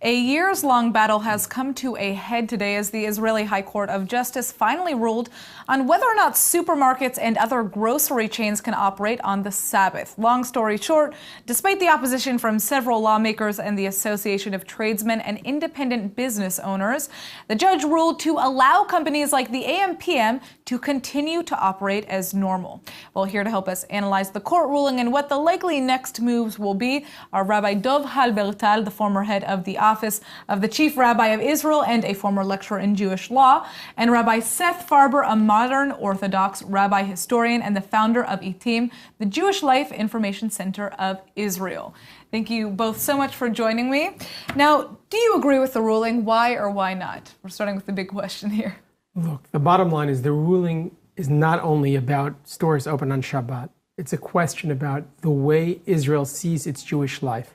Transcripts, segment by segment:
A years-long battle has come to a head today as the Israeli High Court of Justice finally ruled on whether or not supermarkets and other grocery chains can operate on the Sabbath. Long story short, despite the opposition from several lawmakers and the Association of Tradesmen and Independent Business Owners, the judge ruled to allow companies like the AM/PM to continue to operate as normal. Well, here to help us analyze the court ruling and what the likely next moves will be are Rabbi Halbertal, the former head of the Office of the Chief Rabbi of Israel and a former lecturer in Jewish law, and Rabbi Seth Farber, a modern Orthodox rabbi historian and the founder of ITIM, the Jewish Life Information Center of Israel. Thank you both so much for joining me. Now, do you agree with the ruling? Why or why not? We're starting with the big question here. Look, the bottom line is the ruling is not only about stores open on Shabbat. It's a question about the way Israel sees its Jewish life.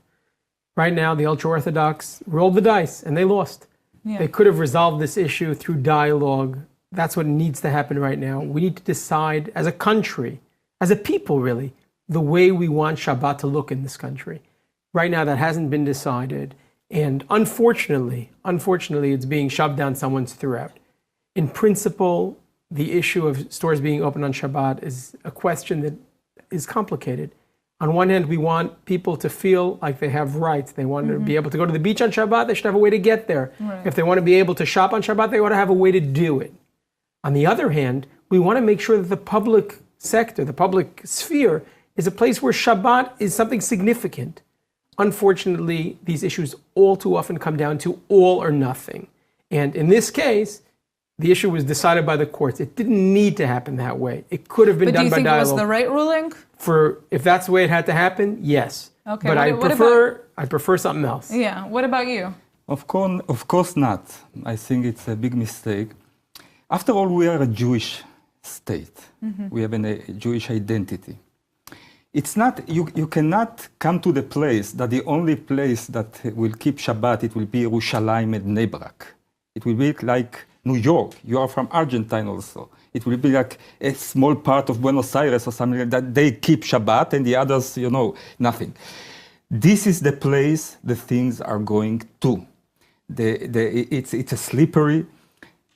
Right now, the ultra-Orthodox rolled the dice, and they lost. Yeah. They could have resolved this issue through dialogue. That's what needs to happen right now. We need to decide as a country, as a people really, the way we want Shabbat to look in this country. Right now, that hasn't been decided. And unfortunately, it's being shoved down someone's throat. In principle, the issue of stores being open on Shabbat is a question that is complicated. On one hand, we want people to feel like they have rights. They want to be able to go to the beach on Shabbat. They should have a way to get there. Right. If they want to be able to shop on Shabbat, they ought to have a way to do it. On the other hand, we want to make sure that the public sector, the public sphere, is a place where Shabbat is something significant. Unfortunately, these issues all too often come down to all or nothing. And in this case, the issue was decided by the courts. It didn't need to happen that way. It could have been done by dialogue. But do you think it was the right ruling? If that's the way it had to happen, yes. Okay. But I prefer something else. Yeah. What about you? Of course not. I think it's a big mistake. After all, we are a Jewish state. We have a Jewish identity. It's not, you cannot come to the place that the only place that will keep Shabbat, it will be Yerushalayim and Bnei Brak. It will be like New York. You are from Argentine also. It will be like a small part of Buenos Aires or something like that. They keep Shabbat and the others, nothing. This is the place the things are going to. It's a slippery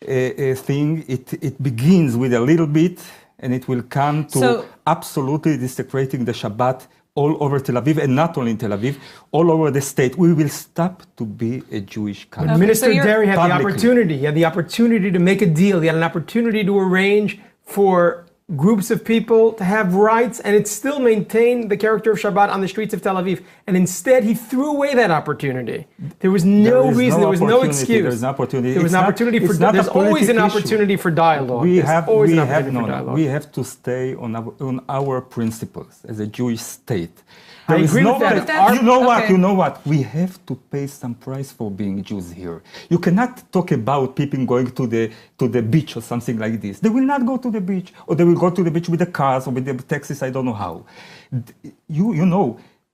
thing. It begins with a little bit and it will come to absolutely desecrating the Shabbat all over Tel Aviv, and not only in Tel Aviv, all over the state. We will stop to be a Jewish country. But Minister Derry had the opportunity. He had the opportunity to make a deal. He had an opportunity to arrange for groups of people to have rights, and it still maintained the character of Shabbat on the streets of Tel Aviv. And instead, he threw away that opportunity. There was no reason. There was no excuse. There was an opportunity. There was an opportunity for. There's always an opportunity for dialogue. We have to stay on our principles as a Jewish state. I agree with that. You know what? We have to pay some price for being Jews here. You cannot talk about people going to the beach or something like this. They will not go to the beach, or they will go to the beach with the cars or with the taxis. I don't know how.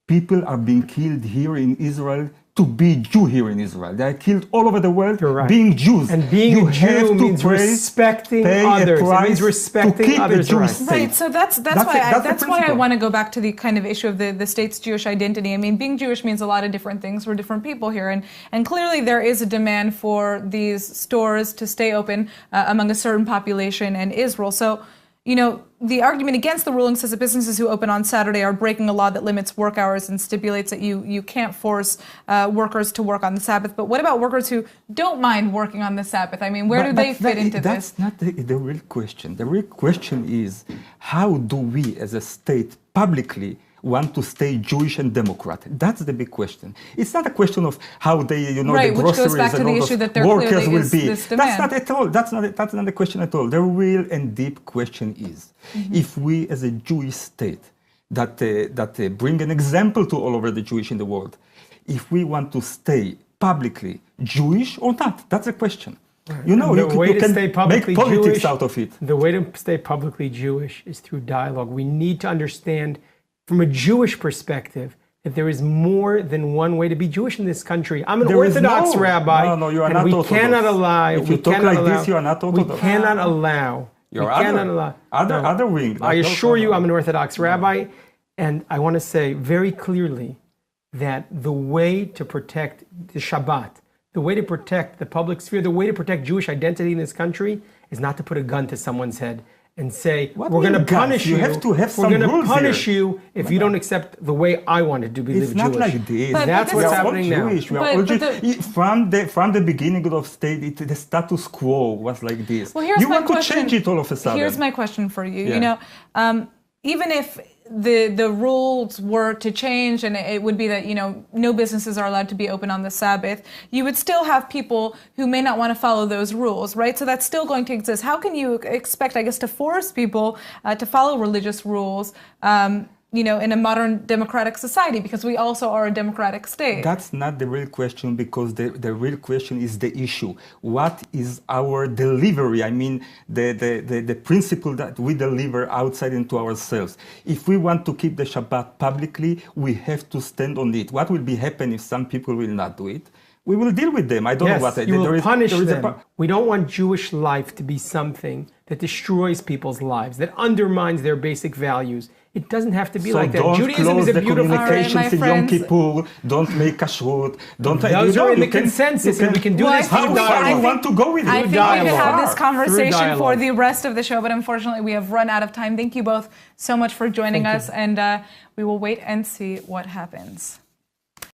People are being killed here in Israel to be Jew here in Israel. They are killed all over the world being Jews. And being a Jew means respecting others. It means respecting others' rights. Right, so that's why I want to go back to the kind of issue of the state's Jewish identity. I mean, being Jewish means a lot of different things for different people here. And clearly there is a demand for these stores to stay open among a certain population in Israel. So, the argument against the ruling says that businesses who open on Saturday are breaking a law that limits work hours and stipulates that you can't force workers to work on the Sabbath. But what about workers who don't mind working on the Sabbath? I mean, where do they fit into this? That's not the real question. The real question is, how do we as a state publicly want to stay Jewish and Democrat? That's the big question. It's not a question of how they, the groceries and all those workers will be. That's not at all. That's not the question at all. The real and deep question is, if we as a Jewish state that bring an example to all over the Jewish in the world, if we want to stay publicly Jewish or not, that's the question. Right. You can make politics out of it. The way to stay publicly Jewish is through dialogue. We need to understand from a Jewish perspective that there is more than one way to be Jewish in this country. I'm an Orthodox rabbi. No, you are not Orthodox. We cannot allow. If you talk like this, you are not Orthodox. We cannot allow. Other wing. I assure you, I'm an Orthodox rabbi, and I want to say very clearly that the way to protect the Shabbat, the way to protect the public sphere, the way to protect Jewish identity in this country is not to put a gun to someone's head and say, we're going to punish you. You have to have some rules. We're going to punish here. you if you don't accept the way I wanted to be Jewish. It's not like this. That's what's happening now. We are all Jewish. From the beginning of state, the status quo was like this. Well, here's you my want question. to change it all of a sudden. Here's my question for you. Yeah. You know, even if the rules were to change and it would be that, you know, no businesses are allowed to be open on the Sabbath, you would still have people who may not want to follow those rules, right? So that's still going to exist. How can you expect, I guess, to force people to follow religious rules, you know, in a modern democratic society, because we also are a democratic state? That's not the real question, because the real question is the issue. What is our delivery? I mean, the principle that we deliver outside into ourselves. If we want to keep the Shabbat publicly, we have to stand on it. What will be happen if some people will not do it? We will deal with them. I don't know what you will punish them. We don't want Jewish life to be something that destroys people's lives, that undermines their basic values. It doesn't have to be like that. Don't Judaism close is a the beautiful communications in Yom Kippur. Don't make kashrut. Don't. Those are in the consensus, and we can do this How through far dialogue. you want to go with it? I think we could have this conversation for dialogue. the rest of the show, but unfortunately we have run out of time. Thank you both so much for joining us, and we will wait and see what happens.